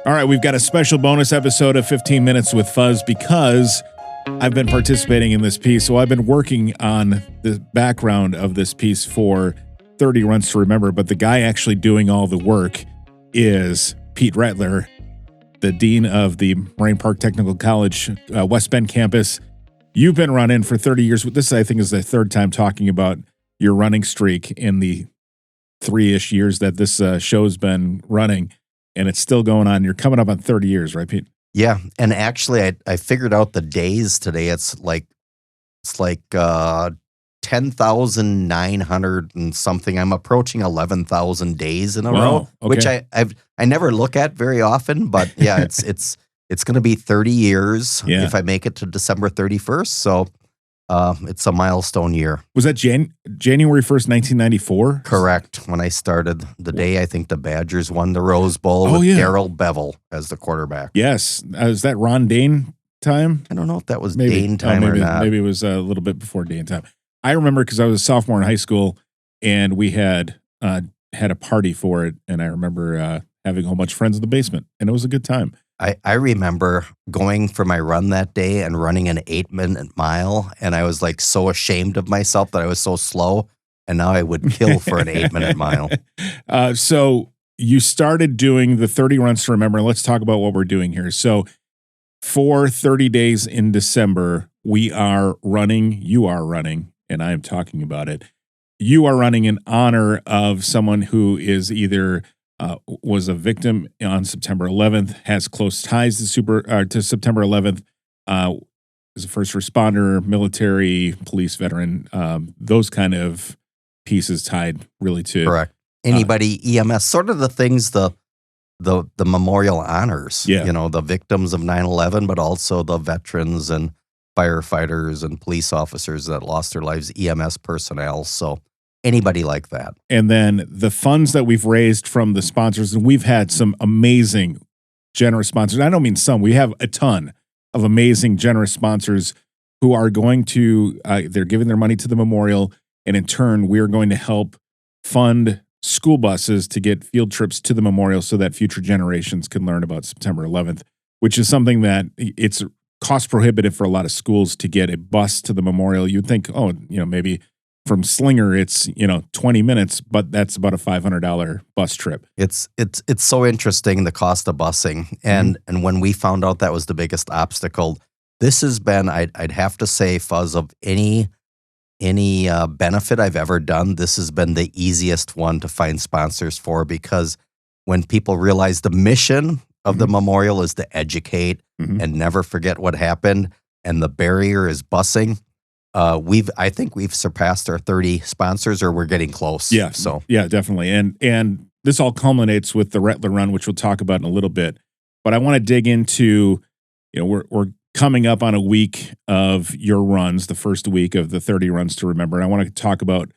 All right, we've got a special bonus episode of 15 Minutes with Fuzz because I've been participating in this piece. So I've been working on the background of this piece for 30 Runs to Remember, but the guy actually doing all the work is Pete Rettler, the dean of the Moraine Park Technical College West Bend campus. You've been running for 30 years. This, I think, is the third time talking about your running streak in the 3-ish years that this show's been running. And it's still going on. You're coming up on 30 years, right, Pete? Yeah, and actually, I figured out the days today. It's like 10,900 and something. I'm approaching 11,000 days in a row, okay. which I never look at very often. But yeah, it's going to be 30 years if I make it to December 31st. So it's a milestone year. Was that January 1st, 1994? Correct. When I started the day, I think the Badgers won the Rose Bowl with Darrell Bevel as the quarterback. Yes. Is that Ron Dane time? I don't know if that was Dane time or not. Maybe it was a little bit before Dane time. I remember because I was a sophomore in high school and we had a party for it. And I remember having a whole bunch of friends in the basement and it was a good time. I remember going for my run that day and running an 8-minute mile. And I was like so ashamed of myself that I was so slow. And now I would kill for an 8-minute mile. So you started doing the 30 Runs to Remember. Let's talk about what we're doing here. So for 30 days in December, you are running, and I am talking about it. You are running in honor of someone who is either was a victim on September 11th, has close ties to September 11th, is a first responder, military, police veteran, those kind of pieces tied really to correct. Anybody EMS, sort of the things the memorial honors. Yeah. The victims of 9/11, but also the veterans and firefighters and police officers that lost their lives, EMS personnel. So anybody like that. And then the funds that we've raised from the sponsors, and we've had some amazing, generous sponsors. I don't mean some, we have a ton of amazing, generous sponsors who are going to, they're giving their money to the memorial. And in turn, we're going to help fund school buses to get field trips to the memorial so that future generations can learn about September 11th, which is something that it's cost prohibitive for a lot of schools to get a bus to the memorial. You'd think, maybe from Slinger, it's 20 minutes, but that's about a $500 bus trip. It's so interesting, the cost of busing, and when we found out that was the biggest obstacle, this has been I'd have to say, Fuzz, of any benefit I've ever done, this has been the easiest one to find sponsors for, because when people realize the mission of the memorial is to educate and never forget what happened, and the barrier is busing. I think we've surpassed our 30 sponsors, or we're getting close. Yeah. So yeah, definitely. And this all culminates with the Rettler run, which we'll talk about in a little bit. But I want to dig into, we're coming up on a week of your runs, the first week of the 30 Runs to Remember. And I want to talk about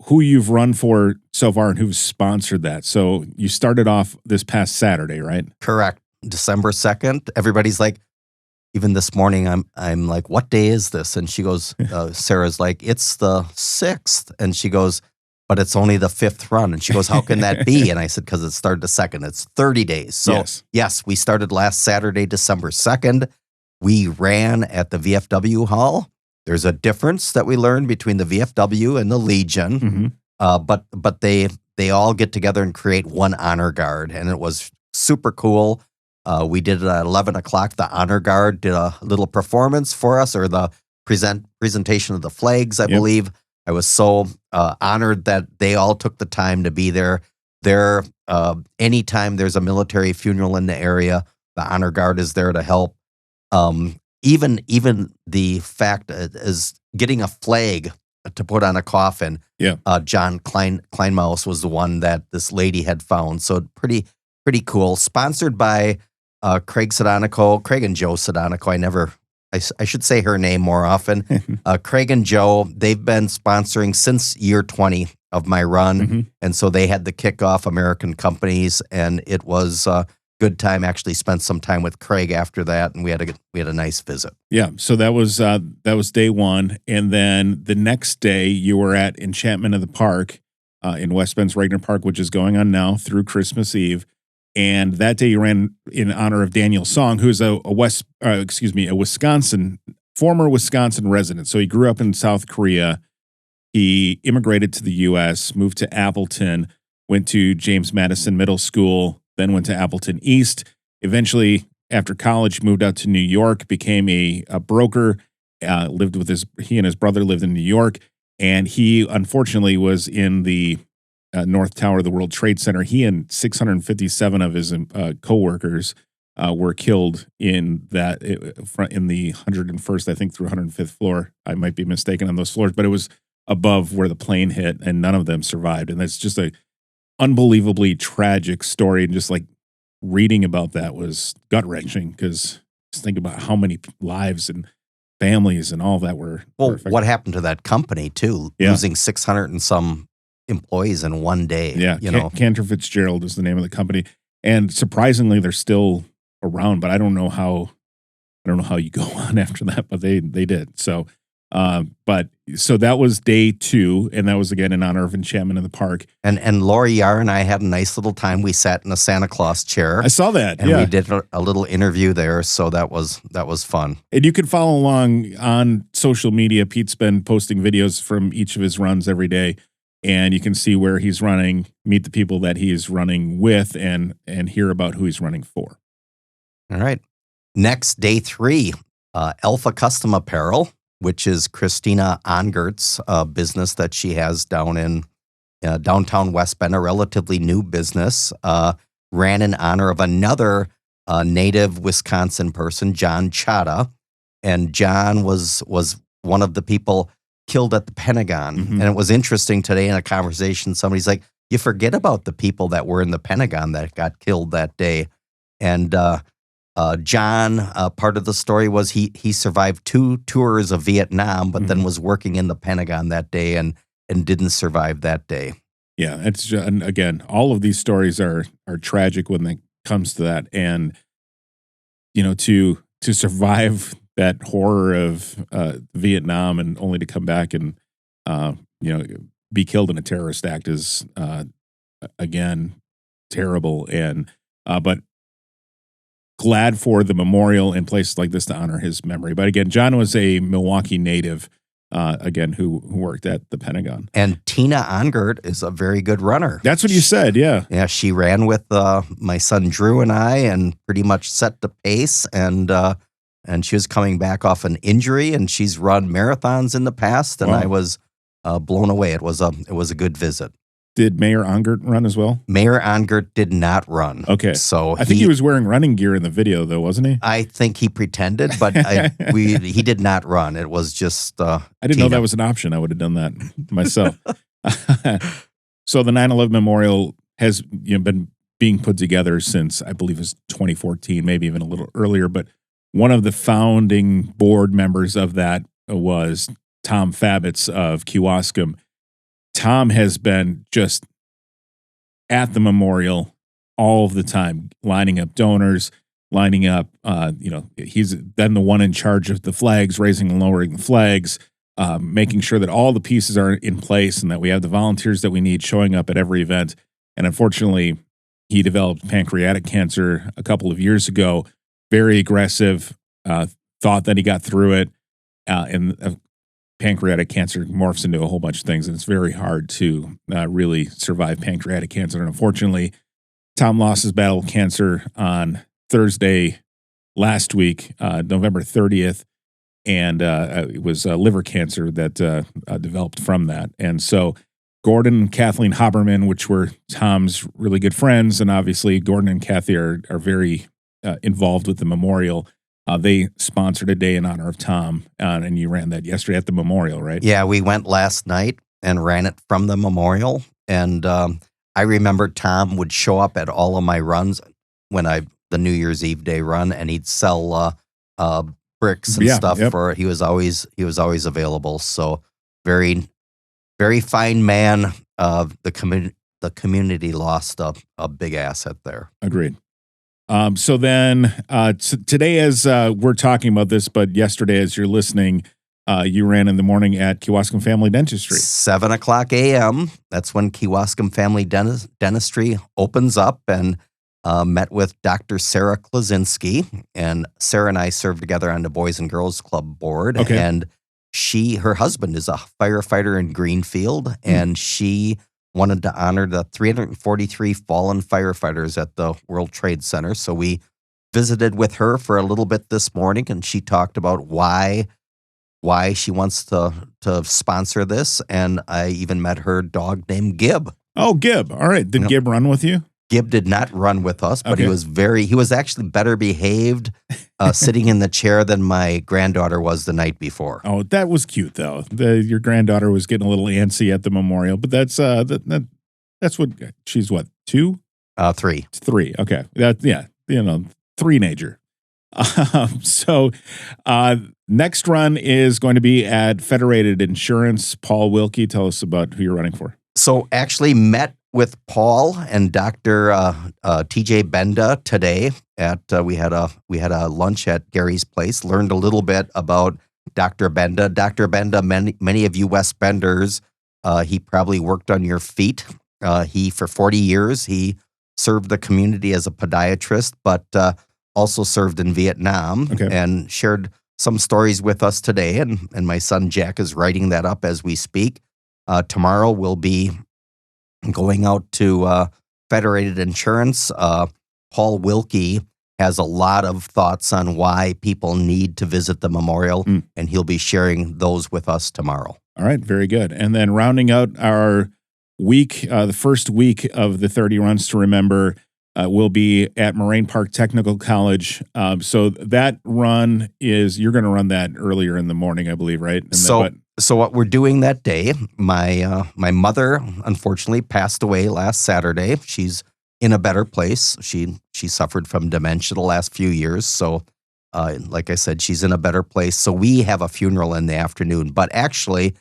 who you've run for so far and who's sponsored that. So you started off this past Saturday, right? Correct. December 2nd. Everybody's like, even this morning, I'm like, what day is this? And she goes, Sarah's like, it's the 6th. And she goes, but it's only the 5th run. And she goes, how can that be? And I said, because it started the 2nd. It's 30 days. So yes, we started last Saturday, December 2nd. We ran at the VFW Hall. There's a difference that we learned between the VFW and the Legion. But they all get together and create one honor guard. And it was super cool. We did it at 11 o'clock. The honor guard did a little performance for us, or the presentation of the flags, I believe. I was so honored that they all took the time to be there. Anytime there's a military funeral in the area, the honor guard is there to help. Even the fact is getting a flag to put on a coffin. John Kleinmaus was the one that this lady had found. So pretty cool. Sponsored by Craig and Joe Sedonico. I should say her name more often. Craig and Joe, they've been sponsoring since year 20 of my run. And so they had the kickoff, American Companies, and it was a good time. Actually spent some time with Craig after that, and we had a nice visit. Yeah, so that was day one. And then the next day you were at Enchantment of the Park, in West Bend's Regner Park, which is going on now through Christmas Eve. And that day he ran in honor of Daniel Song, who's a former Wisconsin resident. So he grew up in South Korea. He immigrated to the U.S., moved to Appleton, went to James Madison Middle School, then went to Appleton East. Eventually, after college, moved out to New York, became a broker, he and his brother lived in New York, and he unfortunately was in the North Tower of the World Trade Center. He and 657 of his co-workers were killed in the 101st, I think, through 105th floor. I might be mistaken on those floors, but it was above where the plane hit, and none of them survived. And that's just a unbelievably tragic story. And just like reading about that was gut-wrenching, because just think about how many lives and families and all that were affected. What happened to that company too? Yeah. Losing 600 and some employees in one day. Yeah, Cantor Fitzgerald is the name of the company, and surprisingly, they're still around. But I don't know how you go on after that, but they did. So, so that was day 2, and that was again in honor of Enchantment in the Park. And Lori Yar and I had a nice little time. We sat in a Santa Claus chair. I saw that, and we did a little interview there. So that was fun. And you can follow along on social media. Pete's been posting videos from each of his runs every day, and you can see where he's running, meet the people that he's running with, and hear about who he's running for. All right. Next, day 3, Alpha Custom Apparel, which is Christina Ongert's business that she has down in downtown West Bend, a relatively new business, ran in honor of another native Wisconsin person, John Chata. And John was one of the people killed at the Pentagon. Mm-hmm. And it was interesting today in a conversation, somebody's like, you forget about the people that were in the Pentagon that got killed that day. And John, part of the story was he survived 2 tours of Vietnam, but then was working in the Pentagon that day and didn't survive that day. Yeah, it's just, and again, all of these stories are tragic when it comes to that, and to survive that horror of Vietnam and only to come back and be killed in a terrorist act is again terrible, and but glad for the memorial in places like this to honor his memory. But again, John was a Milwaukee native, again, who worked at the Pentagon. And Tina Ongert is a very good runner. That's what you said, yeah. Yeah, she ran with my son Drew and I, and pretty much set the pace. And she was coming back off an injury, and she's run marathons in the past. And Wow. I was blown away. It was a good visit. Did Mayor Ongert run as well? Mayor Ongert did not run. Okay. So I think he was wearing running gear in the video, though, wasn't he? I think he pretended, but he did not run. It was just I didn't know that was an option. I would have done that myself. So the 9/11 memorial has been being put together since, I believe it was 2014, maybe even a little earlier. But one of the founding board members of that was Tom Fabitz of Kewaskum. Tom has been just at the memorial all of the time, lining up donors, lining up, he's then the one in charge of the flags, raising and lowering the flags, making sure that all the pieces are in place and that we have the volunteers that we need showing up at every event. And unfortunately, he developed pancreatic cancer a couple of years ago, very aggressive, thought that he got through it, and pancreatic cancer morphs into a whole bunch of things, and it's very hard to really survive pancreatic cancer. And unfortunately, Tom lost his battle with cancer on Thursday last week, November 30th, and it was liver cancer that developed from that. And so Gordon and Kathleen Haberman, which were Tom's really good friends, and obviously Gordon and Kathy are very involved with the memorial. They sponsored a day in honor of Tom, and you ran that yesterday at the memorial, right? Yeah, we went last night and ran it from the memorial. And I remember Tom would show up at all of my runs the New Year's Eve day run, and he'd sell bricks and stuff for it. He was always available. So very, very fine man. The community lost a big asset there. Agreed. So then today, as we're talking about this, but yesterday, as you're listening, you ran in the morning at Kewaskum Family Dentistry. 7 o'clock a.m. That's when Kewaskum Family Dentistry opens up, and met with Dr. Sarah Klaczynski. And Sarah and I served together on the Boys and Girls Club board. Okay. And her husband is a firefighter in Greenfield, and she wanted to honor the 343 fallen firefighters at the World Trade Center. So we visited with her for a little bit this morning, and she talked about why she wants to sponsor this. And I even met her dog named Gib. Oh, Gib. All right. Did Gib run with you? Gib did not run with us, but Okay. he was actually better behaved sitting in the chair than my granddaughter was the night before. Oh, that was cute though. Your granddaughter was getting a little antsy at the memorial, but that's what she's what, 2? 3. 3. Okay. Three-nager. So next run is going to be at Federated Insurance. Paul Wilkie, tell us about who you're running for. So actually met with Paul and Dr. TJ Benda today at we had a lunch at Gary's place. Learned a little bit about Dr. Benda. Dr. Benda, many of you West Benders, he probably worked on your feet. For 40 years he served the community as a podiatrist, but also served in Vietnam. Okay. And shared some stories with us today. And my son Jack is writing that up as we speak. Tomorrow we'll be going out to Federated Insurance. Paul Wilkie has a lot of thoughts on why people need to visit the memorial, and he'll be sharing those with us tomorrow. All right, very good. And then rounding out our week, the first week of the 30 Runs to Remember will be at Moraine Park Technical College. So that run you're going to run that earlier in the morning, I believe, right? So what we're doing that day, my mother unfortunately passed away last Saturday. She's in a better place. She suffered from dementia the last few years. So like I said, she's in a better place. So we have a funeral in the afternoon. But actually,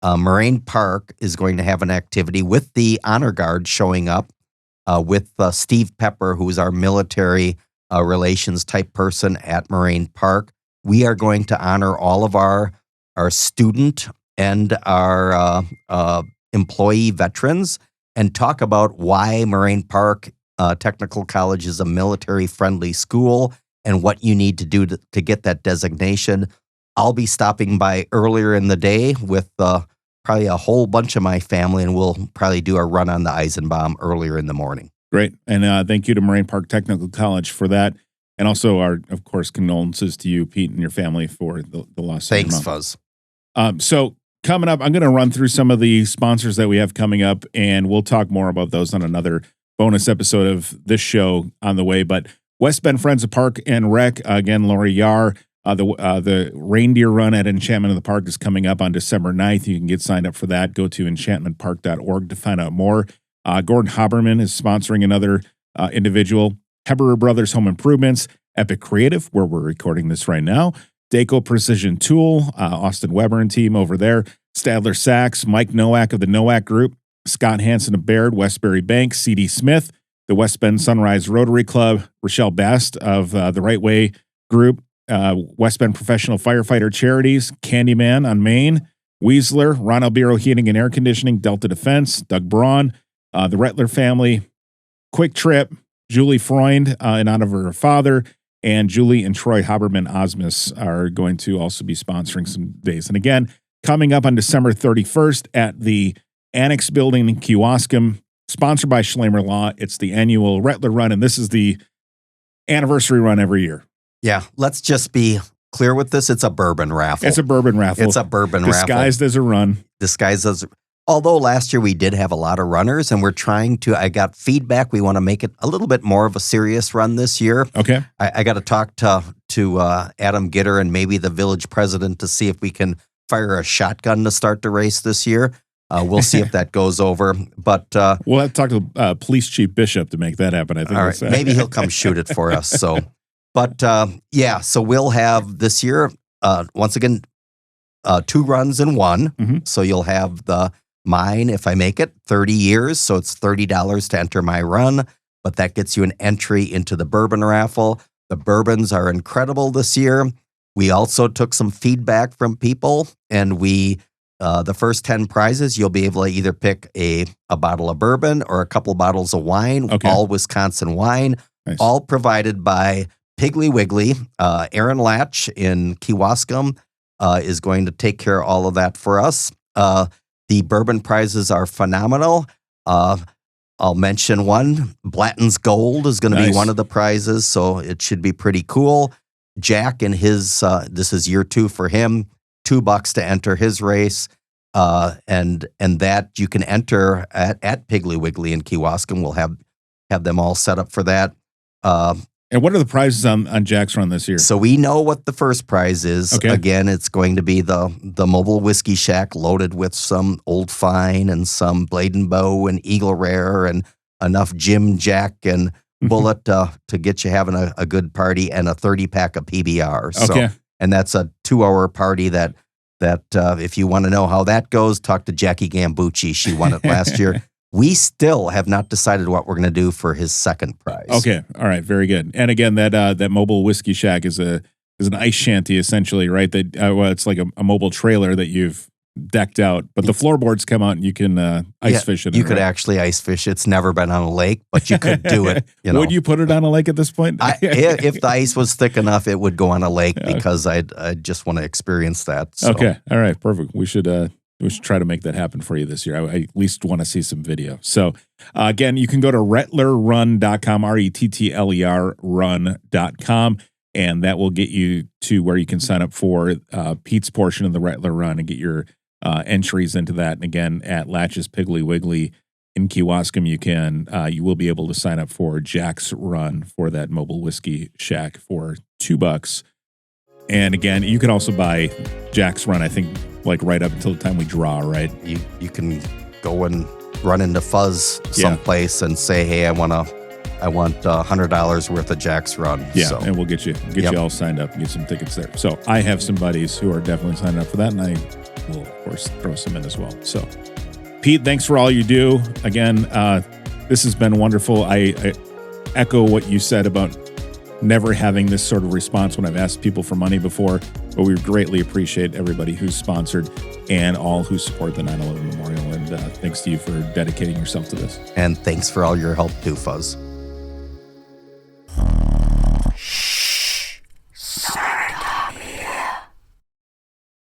Moraine Park is going to have an activity with the Honor Guard showing up with Steve Pepper, who's our military relations type person at Moraine Park. We are going to honor all of our student and our employee veterans and talk about why Moraine Park Technical College is a military-friendly school and what you need to do to get that designation. I'll be stopping by earlier in the day with probably a whole bunch of my family, and we'll probably do a run on the Eisenbaum earlier in the morning. Great. And thank you to Moraine Park Technical College for that. And also our, of course, condolences to you, Pete, and your family for the loss of your Thanks, mom. Fuzz. So coming up, I'm going to run through some of the sponsors that we have coming up, and we'll talk more about those on another bonus episode of this show on the way. But West Bend Friends of Park and Rec, again, Lori Yar, the reindeer run at Enchantment of the Park is coming up on December 9th. You can get signed up for that. Go to enchantmentpark.org to find out more. Gordon Haberman is sponsoring another individual. Heberer Brothers Home Improvements, Epic Creative, where we're recording this right now. Daco Precision Tool, Austin Weber and team over there. Stadler Sachs, Mike Nowak of the Nowak Group, Scott Hansen of Baird, Westbury Bank, C.D. Smith, the West Bend Sunrise Rotary Club, Rochelle Bast of the Right Way Group, West Bend Professional Firefighter Charities, Candyman on Main, Weasler, Ron Albiro Heating and Air Conditioning, Delta Defense, Doug Braun, the Rettler family, Quick Trip, Julie Freund in honor of her father, and Julie and Troy Haberman Osmus are going to also be sponsoring some days. And again, coming up on December 31st at the Annex Building in Kewaskum, sponsored by Schlamer Law. It's the annual Rettler Run, and this is the anniversary run every year. Yeah, let's just be clear with this. It's a bourbon raffle. It's a bourbon raffle. It's a bourbon raffle. Disguised as a run. Disguised as... Although last year we did have a lot of runners, and we're trying to, I got feedback, we want to make it a little bit more of a serious run this year. Okay. I got to talk to Adam Gitter and maybe the village president to see if we can fire a shotgun to start the race this year. We'll see if that goes over. But we'll have to talk to Police Chief Bishop to make that happen, I think. All right, maybe he'll come shoot it for us. So, but yeah, so we'll have this year, once again, 2 runs in one. Mm-hmm. So you'll have mine, if I make it, 30 years. So it's $30 to enter my run, but that gets you an entry into the bourbon raffle. The bourbons are incredible this year. We also took some feedback from people, and the first 10 prizes, you'll be able to either pick a bottle of bourbon or a couple bottles of wine, all Wisconsin wine, Nice. all provided by Piggly Wiggly. Aaron Latch in Kewaskum is going to take care of all of that for us. The bourbon prizes are phenomenal. I'll mention one. Blatton's Gold is going to be one of the prizes, so it should be pretty cool. Jack and his, this is year 2 for him, $2 to enter his race. And that you can enter at Piggly Wiggly in Kewaskum. We'll have them all set up for that. And what are the prizes on Jack's Run this year? So we know what the first prize is. Okay. Again, it's going to be the mobile whiskey shack loaded with some Old Fine and some Blade and Bow and Eagle Rare and enough Jim, Jack, and Bullet to get you having a good party, and a 30-pack of PBR. Okay. So, and that's a 2-hour party that if you want to know how that goes, talk to Jackie Gambucci. She won it last year. We still have not decided what we're going to do for his second prize. Okay. All right. Very good. And again, that mobile whiskey shack is an ice shanty essentially, right? That well, it's like a mobile trailer that you've decked out, but the floorboards come out and you can ice fish in it. You could actually ice fish. It's never been on a lake, but you could do it. Would you put it on a lake at this point? If the ice was thick enough, it would go on a lake because I just want to experience that. So. Okay. All right. Perfect. We should try to make that happen for you this year. I at least want to see some video. So again, you can go to rettlerrun.com, RETTLER run.com, and that will get you to where you can sign up for Pete's portion of the Rettler Run and get your entries into that. And again, at Latch's Piggly Wiggly in Kewaskum, you will be able to sign up for Jack's Run for that mobile whiskey shack for $2. And again, you can also buy Jack's Run, I think, like right up until the time we draw, right? You can go and run into Fuzz someplace and say, hey, I want $100 worth of Jack's Run. Yeah, so. And we'll get you all signed up and get some tickets there. So I have some buddies who are definitely signed up for that, and I will, of course, throw some in as well. So, Pete, thanks for all you do. Again, this has been wonderful. I echo what you said about never having this sort of response when I've asked people for money before, but we greatly appreciate everybody who's sponsored and all who support the 9/11 Memorial. And thanks to you for dedicating yourself to this. And thanks for all your help too, Fuzz.